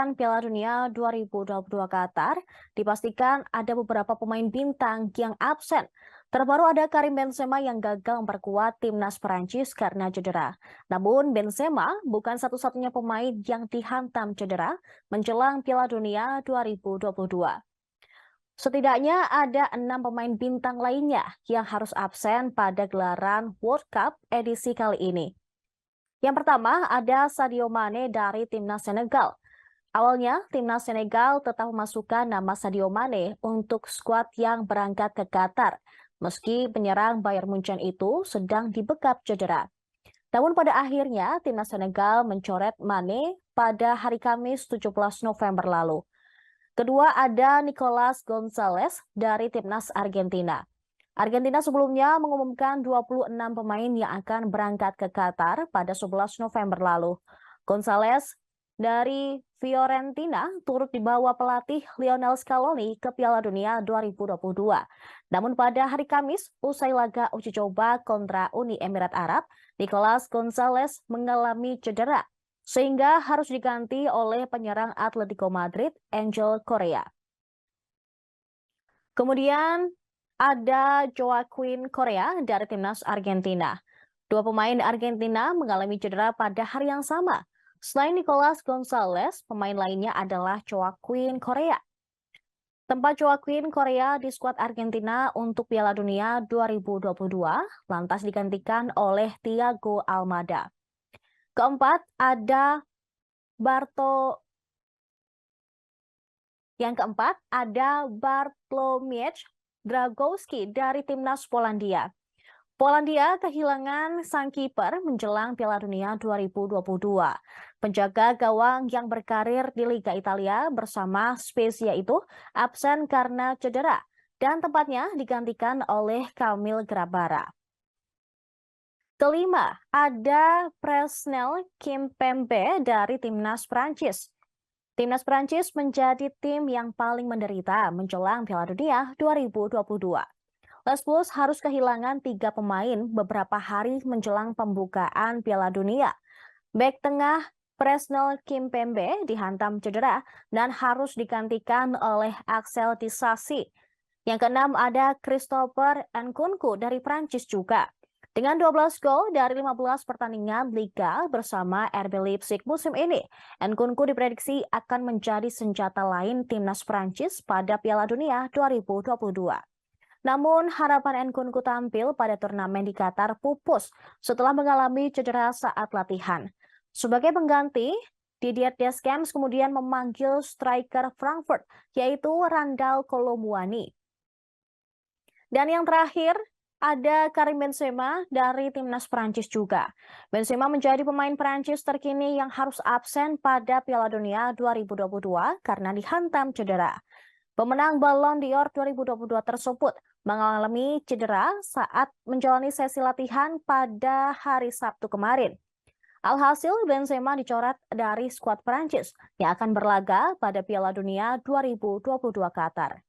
persiapan Piala Dunia 2022 Qatar, dipastikan ada beberapa pemain bintang yang absen. Terbaru ada Karim Benzema yang gagal memperkuat timnas Perancis karena cedera. Namun Benzema bukan satu-satunya pemain yang dihantam cedera menjelang Piala Dunia 2022. Setidaknya ada 6 pemain bintang lainnya yang harus absen pada gelaran World Cup edisi kali ini. Yang pertama ada Sadio Mane dari timnas Senegal. Awalnya, timnas Senegal tetap memasukkan nama Sadio Mane untuk skuad yang berangkat ke Qatar, meski penyerang Bayern Munchen itu sedang dibekap cedera. Namun pada akhirnya, timnas Senegal mencoret Mane pada hari Kamis 17 November lalu. Kedua ada Nicolas Gonzalez dari timnas Argentina. Argentina sebelumnya mengumumkan 26 pemain yang akan berangkat ke Qatar pada 11 November lalu. Gonzalez dari Fiorentina turut dibawa pelatih Lionel Scaloni ke Piala Dunia 2022. Namun pada hari Kamis, usai laga uji coba kontra Uni Emirat Arab, Nicolas Gonzalez mengalami cedera, sehingga harus diganti oleh penyerang Atletico Madrid, Angel Correa. Kemudian ada Joaquin Correa dari timnas Argentina. Dua pemain Argentina mengalami cedera pada hari yang sama. Selain Nicolas Gonzalez, pemain lainnya adalah Joaquin Correa. Tempat Joaquin Correa di skuad Argentina untuk Piala Dunia 2022 lantas digantikan oleh Thiago Almada. Keempat ada Bartłomiej Dragowski dari timnas Polandia. Polandia kehilangan sang kiper menjelang Piala Dunia 2022. Penjaga gawang yang berkarir di Liga Italia bersama Spezia itu absen karena cedera dan tempatnya digantikan oleh Kamil Grabara. Kelima, ada Presnel Kimpembe dari timnas Prancis. Timnas Prancis menjadi tim yang paling menderita menjelang Piala Dunia 2022. Les Bleus harus kehilangan 3 pemain beberapa hari menjelang pembukaan Piala Dunia. Bek tengah Presnel Kimpembe dihantam cedera dan harus digantikan oleh Axel Disasi. Yang keenam ada Christopher Nkunku dari Prancis juga. Dengan 12 gol dari 15 pertandingan Liga bersama RB Leipzig musim ini, Nkunku diprediksi akan menjadi senjata lain timnas Prancis pada Piala Dunia 2022. Namun, harapan Nkunku tampil pada turnamen di Qatar pupus setelah mengalami cedera saat latihan. Sebagai pengganti, Didier Deschamps kemudian memanggil striker Frankfurt, yaitu Randal Kolo Muani. Dan yang terakhir, ada Karim Benzema dari timnas Prancis juga. Benzema menjadi pemain Prancis terkini yang harus absen pada Piala Dunia 2022 karena dihantam cedera. Pemenang Ballon d'Or 2022 tersebut mengalami cedera saat menjalani sesi latihan pada hari Sabtu kemarin. Alhasil Benzema dicoret dari skuad Prancis yang akan berlaga pada Piala Dunia 2022 Qatar.